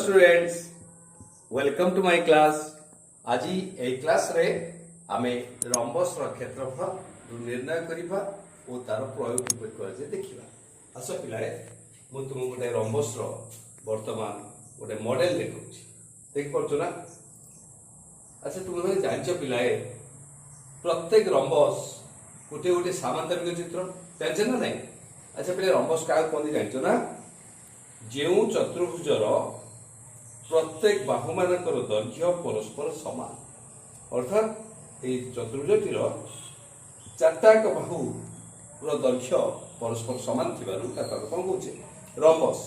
Students, welcome to my class. आज a class रे आमे रंबस रो क्षेत्रफल निर्णय करिबा ओ तार प्रयोग किपरि कराजे देखिबा। आसो पिलाए मु तुम गोटे रंबस रो वर्तमान गोटे मॉडल देखौछि, देख परछो ना। अच्छा तुम माने जानछो पिलाए प्रत्येक रंबस गोटे गोटे सामांतरिक चित्र जानछो ना नहीं। अच्छा पिले रंबस का कोन जानछो ना, जेउ चतुर्भुजर प्रत्येक बाहु मानकर दैर्घ्य परस्पर समान, अर्थात ये चतुर्भुजटीर चारटाक बाहु दैर्घ्य परस्पर समान थिबारु ताको कोन कहउछे रंबस।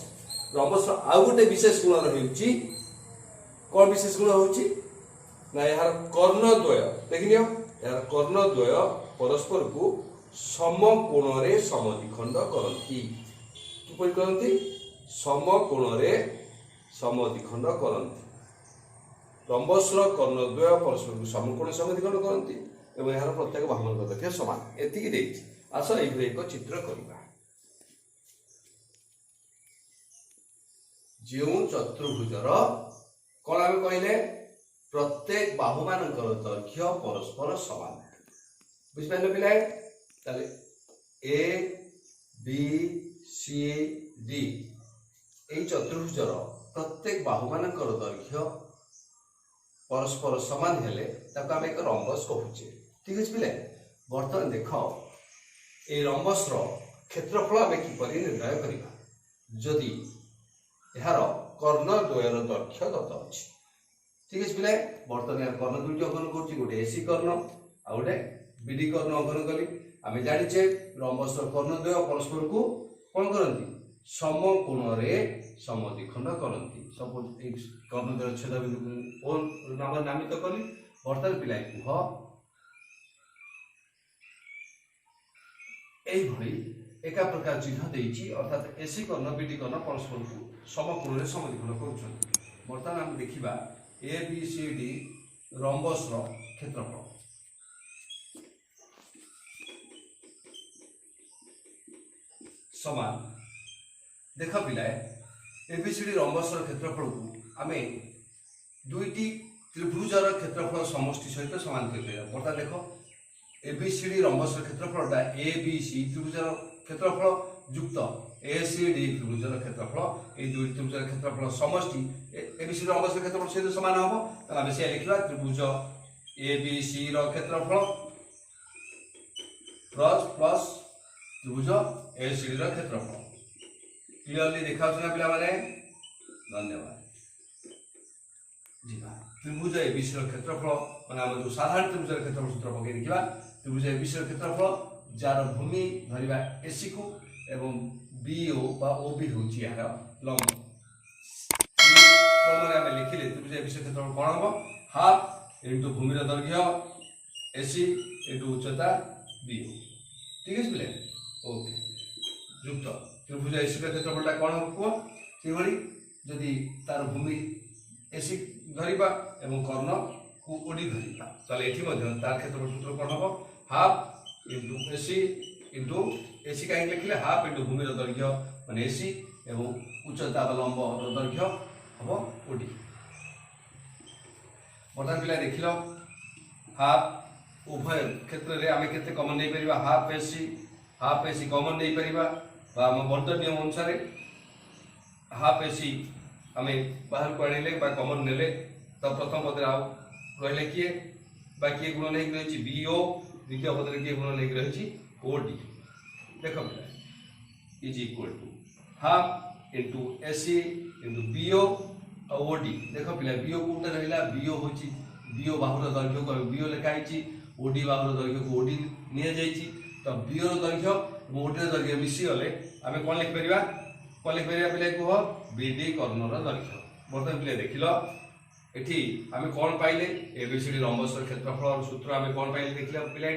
रंबस आउ गोटे विशेष गुण रही, कौन विशेष गुण होउछि ना यार कर्णद्वय देखिनियो, यार कर्णद्वय परस्पर को समकोण रे समद्विखंड करंती। किपरि करंती? समकोण रे समद्विखंड करंती। रंबस कर्णद्वय परस्पर को समकोण समद्विखंड करंती एवं यार प्रत्येक बाहुमान दैर्घ्य समान। एतिकी देछि। आसो एही एक चित्र करिबा। जेउ चतुर्भुजर कोन आमे कहिले प्रत्येक बाहुमानकर दैर्घ्य परस्पर समान। बुझि पाइले पिलाए? ताले ए बी सी डी এই চতুর্ভুজর প্রত্যেক বাহুমানଙ୍କର দৈর্ঘ্য পরস্পর সমান হেলে তাকে আমি এক রম্বস কହୁଛେ। ঠিক আছে পিলে? বর্তমান দেখ এই রম্বসর ক্ষেত্রফল আমি কিপরি নির্ণয় করিবা। যদি এর কর্ণদ্বয়ের দৈর্ঘ্য দত্ত আছে। ঠিক আছে পিলে? বর্তমান এর কর্ণ দুইটি অঙ্কন করছি, গোটে এসি কর্ণ আর গোটে বিডি কর্ণ অঙ্কন কলি। আমি জানিছে রম্বসর কর্ণদ্বয় পরস্পর को কোন করନ୍ତି समकोण रे समद्विखंड करंती। सपोज एक कर्णद्वय छेद बिंदु ओ नाम नामित कली। वर्तमान पिलाय कुह एई भली एका प्रकार चिन्ह देइछि, अर्थात एसी कर्ण बीडी कर्ण परस्पर को समकोण रे समद्विखंड करूछन। वर्तमान हम देखिबा A B C D rhombus रो क्षेत्रफल समान। देख पिलाए एबीसीडी रंबस क्षेत्रफल को आमे दुईटी त्रिभुजर क्षेत्रफल समष्टि सहित समान कर। बर्तमान देख एबीसीडी रंबस क्षेत्रफल ए बी सी त्रिभुजर क्षेत्रफल युक्त एसीडी त्रिभुजर क्षेत्रफल, ये दुई त्रिभुजर क्षेत्रफल समष्टि एबीसीडी रंबस क्षेत्रफल सहित समान हम। तो आम से लिखा त्रिभुज एबीसी क्षेत्रफल प्लस प्लस त्रिभुज एसीडी क्षेत्रफल। क्लियरली देखा ना पिला माने? धन्यवाद। जी त्रिभुज एबीसी क्षेत्रफल माने हम जो साधारण त्रिभुज क्षेत्रफल सूत्र पकई देखिबा। त्रिभुज एबीसी क्षेत्रफल जार भूमि धरिबा एसी को एवं बीओ बा ओबी होची यार लंब। क्रमरे हम लिखिले त्रिभुज एबीसी क्षेत्रफल कोन हो? हाफ इनटू भूमि रो दैर्घ्य एसी इनटू उच्चता बीओ। ठीक है पिले? ओके। युक्त त्रिभुज एसी क्षेत्रफल कौन हम कह से भली जदि तार भूमि एसी धरिबा एवं कर्ण को ओडी धरिबा ताले एठी मध्य तार क्षेत्रफल सूत्र कौन हम? हाफ इनटू एसी कहीं लिखिले हाफ इनटू भूमि दैर्घ्य माने एसी एवं उच्चता लंब दैर्घ्य हम ओडी। बर्तमान पिला देखिल हाफ उभय क्षेत्र रे आमे केते कॉमन नै परिबा। हाफ एसी कॉमन नै परिबा बर्ध नियम अनुसार हाफ एसी आम बाहर को आने कॉमन ने तो प्रथम पद रही किए किए गुण नहीं रही बीओ, द्वितीय पद किए गुण नहीं रही ओडी। देख is equal to half into AC into BO OD. देख पिला बीओ कौटे रहा बीओ हूँ बीओ बाहुर दैर्घ्य को बीओ लिखाई, ओडी बाहुर दैर्घ्य को ओडी नि जाइए। तो बीओ दैर्घ्य ओडी दैर्घ्य मिसी गले आम कौन लिखिपर पिले कह बीडी कर्णर दैर्घ्य। बर्तमान पिले देखिल एठी आम कौन पाइले एबीसीडी रंबस क्षेत्रफल सूत्र आम कौन पाइले देखिल पिला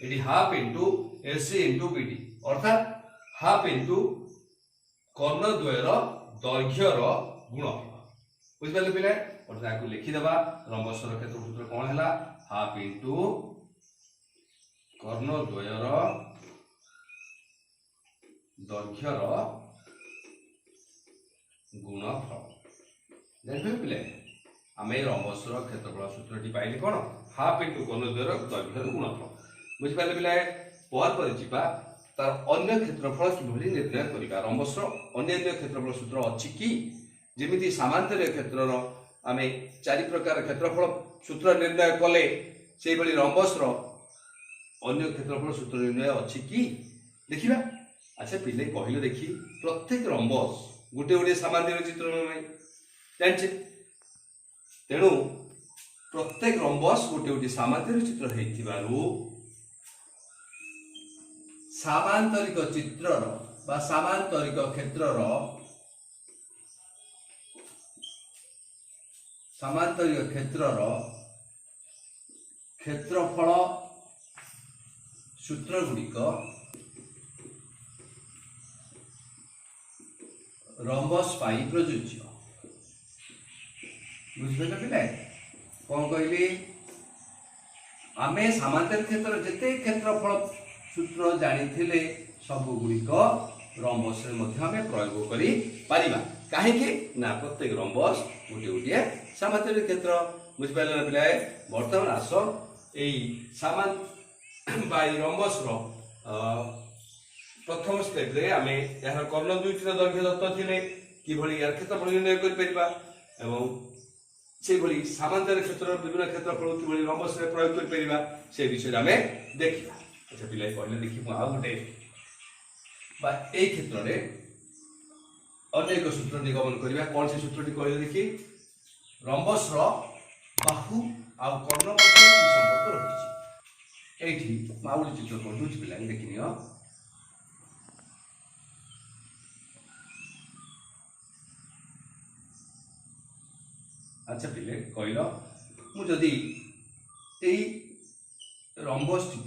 एठी half into AC into BD, अर्थात हाफ इंटू कर्णद्वयर दैर्घ्यर गुण। बुझिपारे पिले? बर्तमान को लिखिदेबा रंबस क्षेत्रफल सूत्र कौन है? हाफ इंटू कर्णद्वयर दैर्घ्यर गुणफल। ଜାଣିପାରିଲେ ପିଲେ ଆମେ ରମ୍ବସର କ୍ଷେତ୍ରଫଳ ସୂତ୍ରଟି ପାଇଲେ କ'ଣ ହାଫ୍ ଇଣ୍ଟୁ କୋଣଦ୍ୱୟର ଦୈର୍ଘ୍ୟର ଗୁଣଫଳ ବୁଝିପାରିଲେ ପିଲେ ପରେ ଯିବା ତାର ଅନ୍ୟ କ୍ଷେତ୍ରଫଳ କିଭଳି ନିର୍ଣ୍ଣୟ କରିବା ରମ୍ବସର ଅନ୍ୟାନ୍ୟ କ୍ଷେତ୍ରଫଳ ସୂତ୍ର ଅଛି କି ଯେମିତି ସାମାନ୍ତରୀୟ କ୍ଷେତ୍ରର ଆମେ 4 ପ୍ରକାର କ୍ଷେତ୍ରଫଳ ସୂତ୍ର ନିର୍ଣ୍ଣୟ କଲେ ସେଇଭଳି ରମ୍ବସର ଅନ୍ୟ କ୍ଷେତ୍ରଫଳ ସୂତ୍ର ନିର୍ଣ୍ଣୟ ଅଛି କି ଦେଖିବା ଆଚ୍ଛା ପିଲେ କହିଲେ ଦେଖି ପ୍ରତ୍ୟେକ ରମ୍ବସ गोटे गोटे सामान्य चित्र नहीं जानचे तेणु प्रत्येक रंबस गोटे गोटे सामांतरिक चित्र हेतिबारु सामांतरिक चित्रर बा सामांतरिक क्षेत्रर सामांतरिक क्षेत्रर क्षेत्रफल सूत्र गुड़िक रंबस पाई प्रযোज्य बुझिपारे पिले कौन कहली आमे सामांतरिक क्षेत्र जेते क्षेत्रफल सूत्र जानी सब गुड़िक रंबस में प्रयोग करी पारिबा काहेकि ना प्रत्येक रंबस गोटे गोटे सामांतरिक क्षेत्र बुझिपारे ना पिले वर्तमान आस एई सामान बाई रंबस रो प्रथम स्टेप रे आमे यार कर्ण दुईटी दैर्घ्य दत्त थिले किभଳି यार क्षेत्रफल निर्णय करि परिबा एवं से भଳି सामांतरिक क्षेत्र विभिन्न क्षेत्रफल किभଳି रंबस रे प्रयोग करि परिबा से विषय आमे देखिबा अच्छा पिलाई कहले देखिबो आ गोटे बा एई क्षेत्र रे अनेक सूत्र निगमन करिबा कोन से सूत्रटी कहले देखि रंबस रो बाहु आ कर्ण मध्ये की संपर्क रहिछि एठी माउली चित्र कोन दुच पिलाई देखिनियो अच्छा पिले कहल मुझे रंबस टी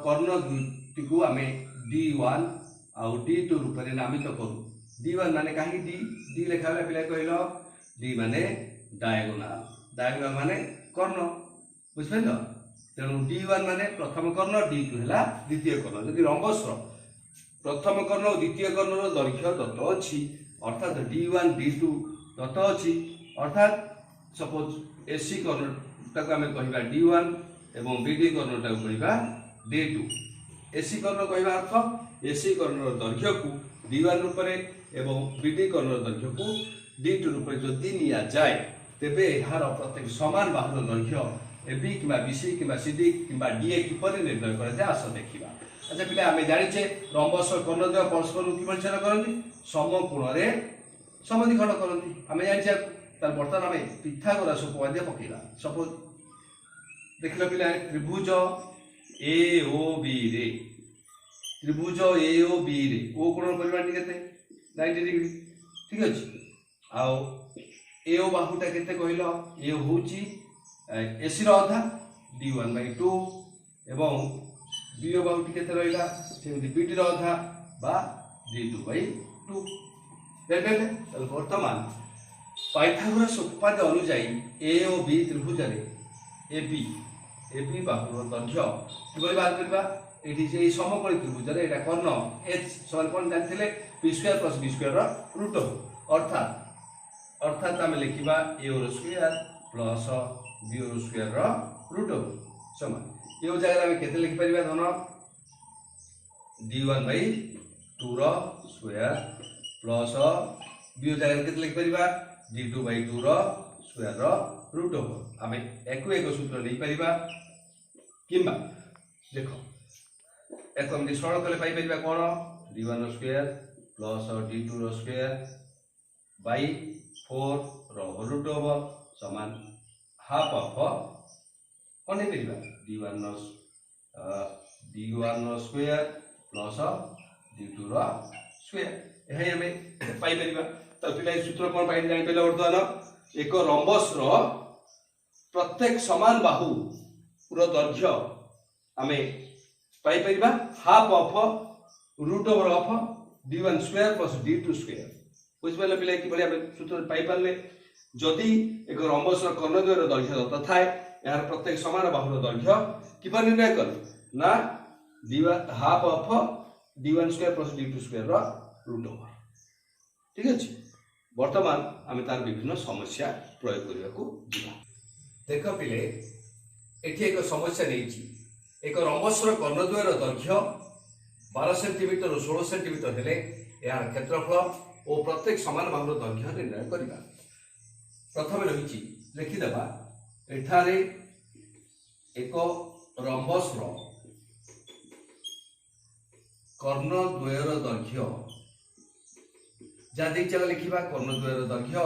कर्ण दुईटी को आम D1 आउ D2 रूप में नामित करूँ D1 माने कहीं डी लिखा पिला कहल D माने डायगोनाल डायगोनाल माने कर्ण बुझिपार तेणु D1 माने प्रथम कर्ण D2 है द्वितीय कर्ण जदि रंबस प्रथम कर्ण और द्वितीय कर्ण दैर्घ्य दत्त अच्छी अर्थात D1 D2 दत्त अच्छी अर्थात सपोज एसी कर्ण टाक आम कह D1 एवं बीडी कर्ण टाक कह D2 एसी कर्ण कहवा अर्थ एसी कर्ण दैर्घ्य को D1 रूप एवं बीडी कर्ण दैर्घ्य को D2 रूप जदि निया जाए तेबे यार प्रत्येक समान बाहुर दैर्घ्य एबी कि बीसी कि सीडी कि डीए किपर निर्णय कराए आस देखा अच्छा पिला आम जाचे रंबस कर्णद्वय परस्पर किभଳି छेद करती समकोण समद्विखंड करती आम जाचे बर्तमान आम पिथागोरस उपपाद्य पकेला सपोज देख पिला त्रिभुज ए ओ बी रे त्रिभुज ए ओ बी रे ओ कोण परिमाण केते 90 डिग्री ठीक अछि आउ ए ओ बाहुटा केते कहलो ए होची एसी रो आधा D1/2 एवं बी ओ बाहुटी केते रहिला सेमि बीटी रो आधा बा D2/2 देखले तब वर्तमान पाइथागोरस उपपाद्य अनुसार ए ओ बी त्रिभुज रे एबी बाहुर दैर्घ्य किभଳି बाहर करबा एठी से समकोणी त्रिभुज रे एटा कर्ण h समान कोन जानथिले p² + b² रो रूट अर्थात आम लिखिबा a रो स्क्वायर प्लस b रो स्क्वायर रो रूट समान यो जगह आम केते लिखि परिबा धन D1/2 रो स्क्वायर प्लस b जगह केते लिखि परिबा D2/2 रो स्क्वायर रो रूट आम एक सूत्र नहीं पारिबा किंबा देखो एक हम सरल कले पाई परिबा कोन D1 रो स्क्वायर प्लस D2 रो स्क्वायर बाय 4 रो रूट समान हाफ ऑफ कोन हे परिबा D1 रो स्क्वायर प्लस D2 रो स्क्वायर एहे हमें पाई परिबा तो पिला सूत्र कोन पाई जानि पेला वर्तमान एक रंबस रो प्रत्येक समान बाहु रो दैर्घ्य आमे पाई परिबा half of root over of D1 square plus D2 square बुझ पाले पिला कि बळे आमे सूत्र पाई पाले जदि एक रंबस रो कर्णद्वय रो दैर्घ्य दत्त थाए यार प्रत्येक समान बाहु रो दैर्घ्य किपर निर्णय कर ना D1 half of D1 square plus D2 square रो रूट ओवर ठीक अछि बर्तमान आम तार विभिन्न समस्या प्रयोग करने को जीवा। देख पिले एठी एक समस्या नहीं एक रंबस्र कर्णद्वयर दैर्घ्य 12 सेंटीमीटर और 16 सेंटीमीटर हेले यार क्षेत्रफल और प्रत्येक समान बाहुर दैर्घ्य निर्णय करवा। प्रथम रही लिखिदेवा एठारे एक रंबस्र कर्णद्वयर दैर्घ्य जहाँ देखा लिखा कर्णद्वयर दैर्घ्य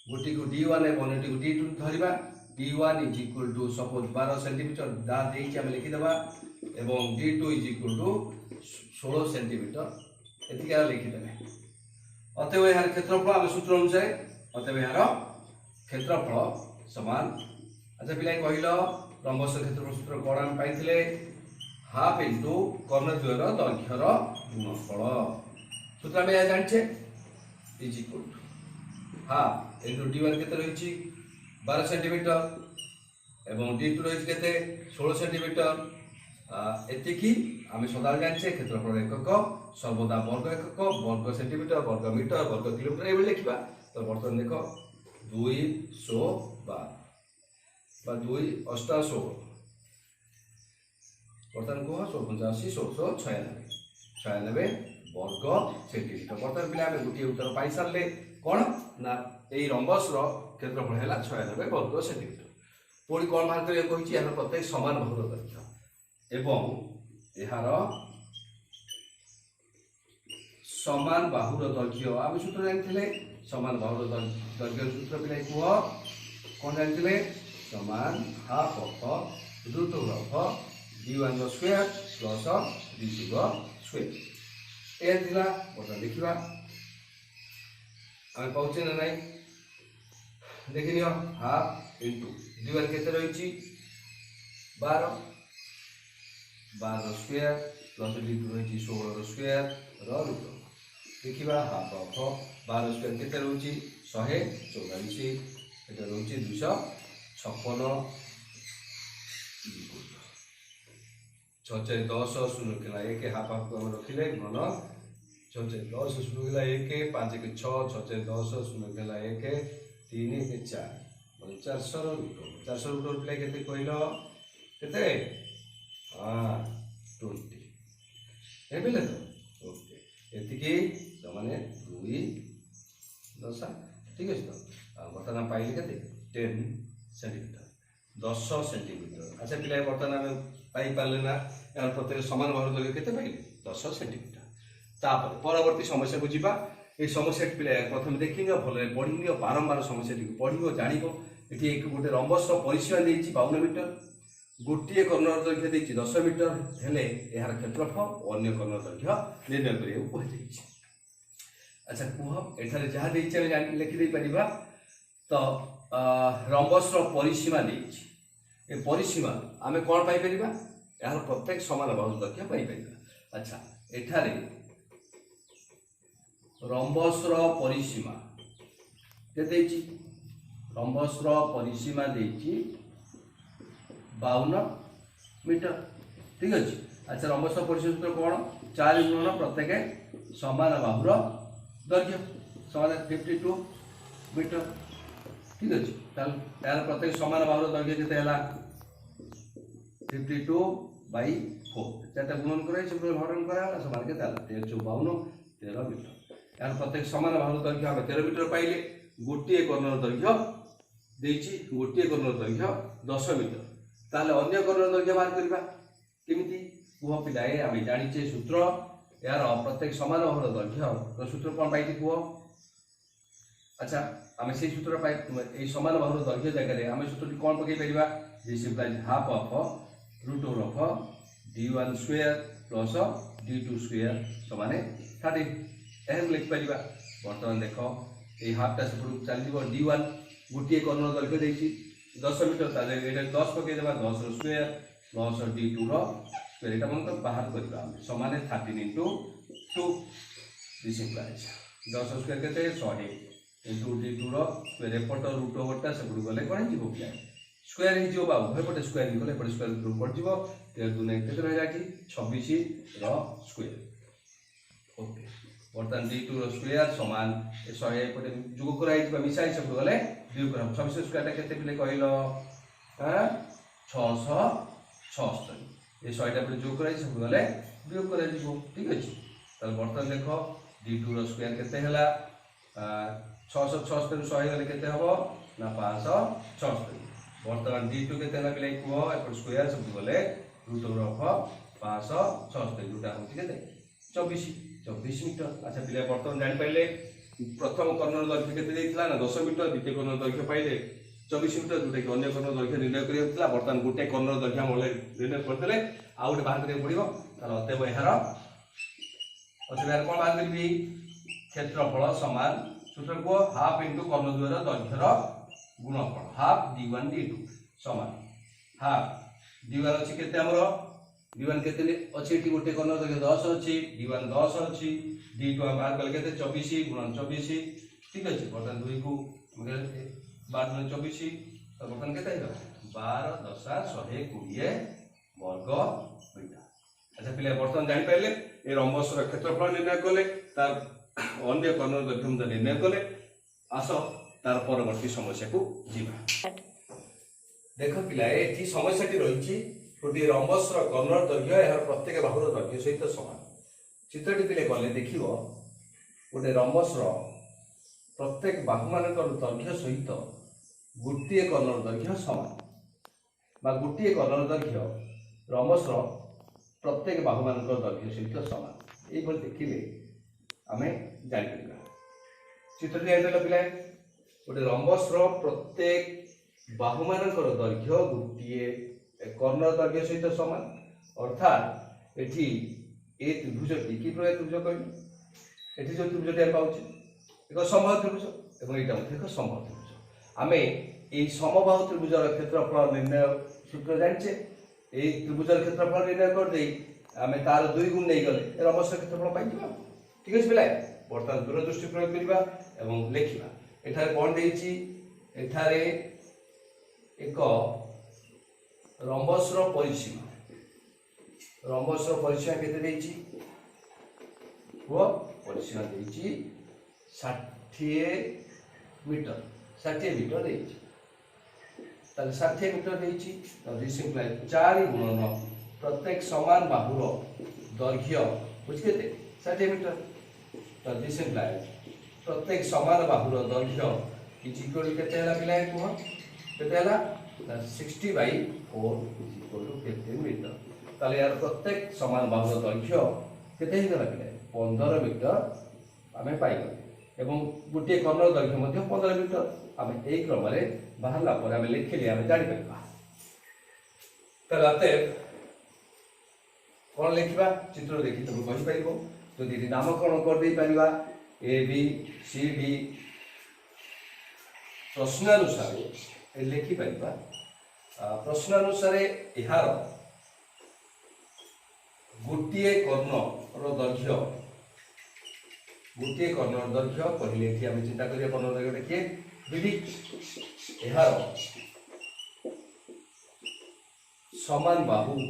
गोटी को D1 एवं अन्यटी को D2 धरवा। D1 is equal to suppose 12 centimetre जहाँ देखिए आम लिखिदेवा एवं D2 is equal to 16 centimetre एतिक लिखिदेवे। अतएव यार क्षेत्रफल आम सूत्र अनुसार अतएव यार क्षेत्रफल समान। अच्छा पिला कहल रंबस्र क्षेत्रफल सूत्र कौन आम पाइले हाफ इंटू कर्णद्वयर दैर्घ्यर गुणफल सूत्र आम जाने is equal to half into D1 केते रही 12 सेंटीमीटर एवं D2 रही केते 16 सेंटीमीटर एतिकी आम सदा जाने क्षेत्रफल एकक सर्वदा वर्ग एकक वर्ग सेंटीमीटर वर्ग मीटर वर्ग किलोमीटर ये लिखा। तो बर्तमान देख 212 2 8 16 बर्तमान कह 16 96 वर्ग सेंटीमीटर। बर्तमान पिला गोटे उत्तर पाई सारे कौन ना यही रंबस्र क्षेत्रफल है 96 वर्ग सेंटीमीटर। पुणी कौन बाहर कही यार प्रत्येक समान बाहुर दैर्घ्य एवं यार समान बाहुर दैर्घ्य आम सूत्र जानी समान बाहुर दैर्घ्य सूत्र पिला कह कौन जानी समान half of root of D1 square plus D2 square यह बता देखा आम पाचे ना ना देख नि हाफ इंटू D1 केते रही 12 स्क्वायर प्लस D2 रही 16 स्क्वायर रूट देखा हाफ ऑफ 12 स्क्वायर केते रही 144 एटा रही 256 छे 10 शून्य केला 1 हाफ हाफ को रखिले घन 6 10 शून्य केला 1 5 के 6 6 10 शून्य केला 1 3 के 4 400 रूट 400 रूट पिला केते कहल केते हां 20 ए बिले तो ओके एतिके माने 2 10 ठीक है। तो बर्तमान पाइले केते 10 सेंटीमीटर 10 सेंटीमीटर। अच्छा पिला बर्तमान आम पाई पारे ना यार प्रत्येक समान बाहुर दैर्घ्य केते पाइले 10 सेंटीमीटर। तापर परवर्ती समस्या को जीवा। ये समस्या पिला प्रथम देखिए भले पढ़ी बारंबार समस्या पढ़ो जान ये एक गोटे रंबस्र परिसीमा देती 52 मीटर गोटे कर्णर दैर्घ्य देती 10 मीटर हेले यार क्षेत्रफल अन्य कर्णर दैर्घ्य निर्णय करने कहुई। अच्छा कह एठारे जहाँ देखे लिखिदे पारिबा। तो रंबस्र परिसीमा देती ए परिसीमा आम कौन पाई यार प्रत्येक समान बाहुर दैर्घ्य पाई। अच्छा एठारे रंबस्र परिसीमा केते रंबस्र परिसीमा देती 52 मीटर ठीक अच्छे। अच्छा रंबस्र परिसीमा सूत्र कौन 4 गुणन प्रत्येक समान बाहुर दैर्घ्य समान 52 मीटर ठीक अच्छे। यार प्रत्येक समान बाहुर दैर्घ्य केते 52/4 चार्टा गुणन कर हरण कराला समान के 1352 13 मीटर। यार प्रत्येक समान बाहुर दैर्घ्य आम 13 मीटर पाइले गोटे कर्णर दैर्घ्य देती गोटे कर्णर दैर्घ्य 10 मीटर। ताले अन्य कर्णर दैर्घ्य बाहर करबा केमिति कह पिलाए आम जानिचे सूत्र यार प्रत्येक समान बाहुर दैर्घ्य सूत्र कौन पाई कह। अच्छा आम से सूत्र पाई समान बाहुर दैर्घ्य जगह आम सूत्र कौन पकई पार this implies half of root of D1 square plus D2 square समान 30 यह लिखिपर। बर्तमान देख ये हाफटा से चलो D1 गोटे कर्णर दैर्घ्य देती 10 मीटर 10 पकईदेवा 10 स्क्वायर प्लस D2 स्क्वायर यहाँ मतलब बाहर करवा समान 13 इंटू 2 दिस इम्प्लाइज 10 स्क्वायर के 100 इंटू D2 स्क्वायर एपट रूट ओवरटा से गले कौन हो पिला स्क्वायर हो उभय पटे स्क्वायर गले एपटे स्क्वायर रूट पड़ो 13 2 9 के रही 26 स्क्वायर ओके। बर्तमान d2 रो स्क्वायर समान ए 100 एपटे जोग कराई मिसाई सब गले वियोग करम 26 स्क्वायर टा केते पिले कहलो हां 676 ए 100 टा पे जोग कराई सब गले वियोग कराई दिबो ठीक अछि त बर्तमान देखो d2 रो स्क्वायर केते हला 676 100 गले केते हबो ना 576 बर्तमान d2 केते हला पिले को एपट स्क्वायर सब गले रूट ऑफ 576 जोटा होती केते 24 मीटर अच्छा पिले बर्तमान जानि पाइले प्रथम कर्णर दैर्घ्य केते देइथिला ना 10 मीटर द्वितीय कर्णर दैर्घ्य पाइले 24 मीटर जोटा कि अन्य कर्णर दैर्घ्य निर्णय करियथिला बर्तमान गुटे कर्णर दैर्घ्य मोले निर्णय करदेले आ गुटे बाहर करियो पड़िबो तार अतएव एहार कोन बाहर करबी क्षेत्रफल समान सूत्र को हाफ इनटू कर्णर द्वारा दैर्घ्यर गुणफल हाफ d1 d2 समान हाफ d1 अछि केते हमरो d1 केते अछि एठी गुटे कर्णर दैर्घ्य 10 अछि d1 10 अछि d2 बाहर कल केते 24 गुणन 24 ठीक अछि बर्तमान 2 को 12 24 तो बर्तमान केते हेबा 12 10 120 वर्ग मीटर अच्छा पिले बर्तमान जानि पाइले ए रम्बसर क्षेत्रफल निर्णय कले तार अन्य कर्णर दैर्घ्य निर्णय कले आसो तार परवर्ती समस्या को जीवा देखो पिला एठी समस्याटी रहिछि गोटे रम्बसर कर्णर दैर्घ्य यार प्रत्येक बाहुर दैर्घ्य सहित समान चित्रटी पिले गले देखिबो गोटे रम्बसर प्रत्येक बाहु मानकर दैर्घ्य सहित गोटे कर्णर दैर्घ्य समान बा गोटे कर्णर दैर्घ्य रम्बसर प्रत्येक बाहु मानकर दैर्घ्य सहित समान एई बोल देखिले आमे जानि परिबा चित्रटी आइतला पिले गोटे रम्बसर प्रत्येक बाहु मानकर दैर्घ्य गोटे कर्णर दैर्घ्य सहित समान अर्थात एठी ए त्रिभुजटी कि प्रकार त्रिभुज कहली एठी जो त्रिभुजटी हम पाउछि एक समबाहु त्रिभुज एवं एटा मध्ये एक समबाहु त्रिभुज आमे ए समबाहु त्रिभुजर क्षेत्रफल निर्णय सूत्र जानिछे ए त्रिभुजर क्षेत्रफल निर्णय कर देई आमे तार 2 गुण नै गले रम्बसर क्षेत्रफल पाइ जिबा ठीक अछि पिला बर्तमान दूरदृष्टि प्रयोग करिबा एवं लेखिबा एठारे कोन देइछि एठारे एक रम्बसर परिसीमा केते देइछि वो परिसीमा देइछि 60 मीटर देइछि ताले 60 मीटर देइछि तो दिस इंप्लाइ 4 गुणन प्रत्येक समान बाहुर दैर्घ्य बुझ केते 60 मीटर तो दिस इंप्लाइ प्रत्येक समान बाहुर दैर्घ्य इज इक्वल केते हला पिला को केते हला 60/4 is equal to 15 मीटर ताले यार प्रत्येक समान बाहुर दैर्घ्य केते हे गला पिले 15 मीटर आमे पाइ गले एवं गुटे कर्णर दैर्घ्य मध्ये 15 मीटर आमे एई क्रम रे बाहरला पर आमे लिखिले आमे जानि परबा तलाते कोन लिखिबा चित्र देखि तुम कहि पाइबो जदि नामकरण कर दे परिबा ए बी सी डी प्रश्नानुसार ए लिखि परिबा प्रश्नानुसार यार गोटे कर्णर दैर्घ्य कहले कि आम चिंता करिया कर्णर दैर्घ्य देखिए बीडी यार समान बाहुर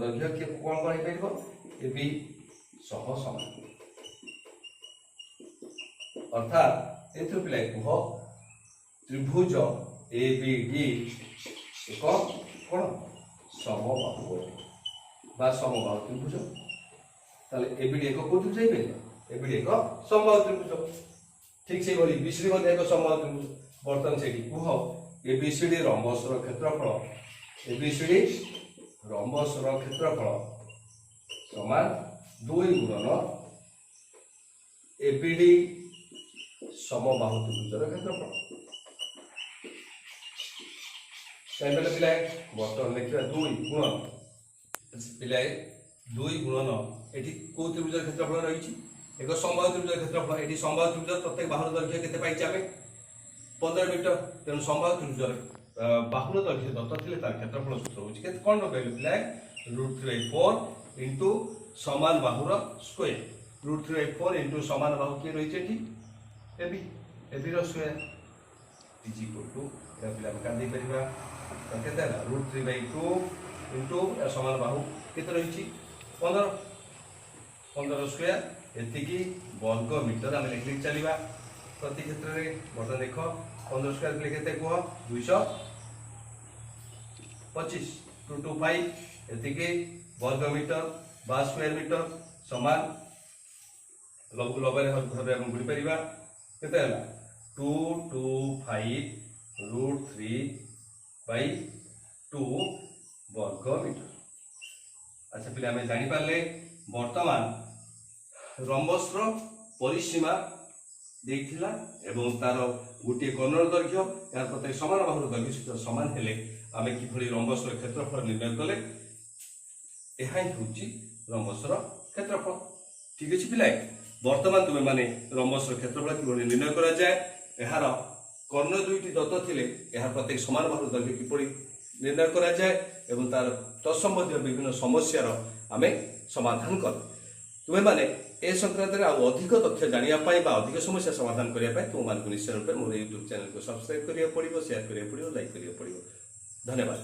दैर्घ्य के कौन कहि परिबो ए बी सह समान अर्थात एथु पिले कह त्रिभुज ए बी डी एक कोन समबाहु बा समबाहु त्रिभुज ताले ए बी डी एक को त्रिभुज हे ए बी डी एक समबाहु त्रिभुज ठीक से बोली बी सी डी मध्ये एक समबाहु त्रिभुज बर्तन सेठी कह ए बी सी डी रम्बसर क्षेत्रफल ए बी सी डी रम्बसर क्षेत्रफल समान 2 गुणन ए बी डी समबाहु त्रिभुजर क्षेत्रफल सेबेले पिलाय बर्तन लिखिबा 2 गुणन पिलाय 2 गुणन एठी को त्रिभुजर क्षेत्रफल रहिछि एक समबाहु त्रिभुजर क्षेत्रफल एठी समबाहु त्रिभुजर प्रत्येक बाहुर दैर्घ्य केते पाइछि आमे 15 मीटर तेन समबाहु त्रिभुजर बाहुर दैर्घ्य दत्त थिले तार क्षेत्रफल सूत्र होछि केते कोन कहले पिलाय √3/4 इनटू समान बाहुर स्क्वायर √3/4 इनटू समान बाहु के रहिछि एठी एबी रो स्क्वायर इज इक्वल टू एटा पिला हम काढि परिबा तो केते है √3/2 इंटू समान बाहु केते रही 15 15 स्क्वायर एतिकी वर्ग मीटर आम लिख लिख चलिए प्रति क्षेत्र में बर्तमान देख 15 स्क्वायर लिखे कह 225 225 एतिकी वर्ग मीटर बा स्क्वायर मीटर समान लबे भाव हम गुणी पार केते 225 √3/2 वर्ग मीटर। अच्छा पिला आम जापारे बर्तमान रंबस परिसीमा देइथिला एवं तार गोटे कर्णर दैर्घ्य यार प्रत्येक समान बाहुर दैर्घ्य सहित समान हेले आमे किभली रंबस क्षेत्रफल निर्णय कले यह हूँ रंबस क्षेत्रफल। ठीक अच्छे पिला बर्तमान तुम्हें माने रंबस क्षेत्रफल किभली निर्णय करा जाए यार कर्ण दुईटी दत्त थिले यार प्रत्येक समान बाहुर दैर्घ्य किपरि निर्णय करा जाए एवं तार तत्संबंधी विभिन्न समस्यार आमे समाधान कर तुम्हें माने ए संक्रांत में अधिक तथ्य जानापी अधिक समस्या समाधान करने तुम मान निश्चय रूप मोर यूट्यूब चैनल को सब्सक्राइब करिया पड़ो शेयर करिया पड़ो लाइक करिया पड़ो। धन्यवाद।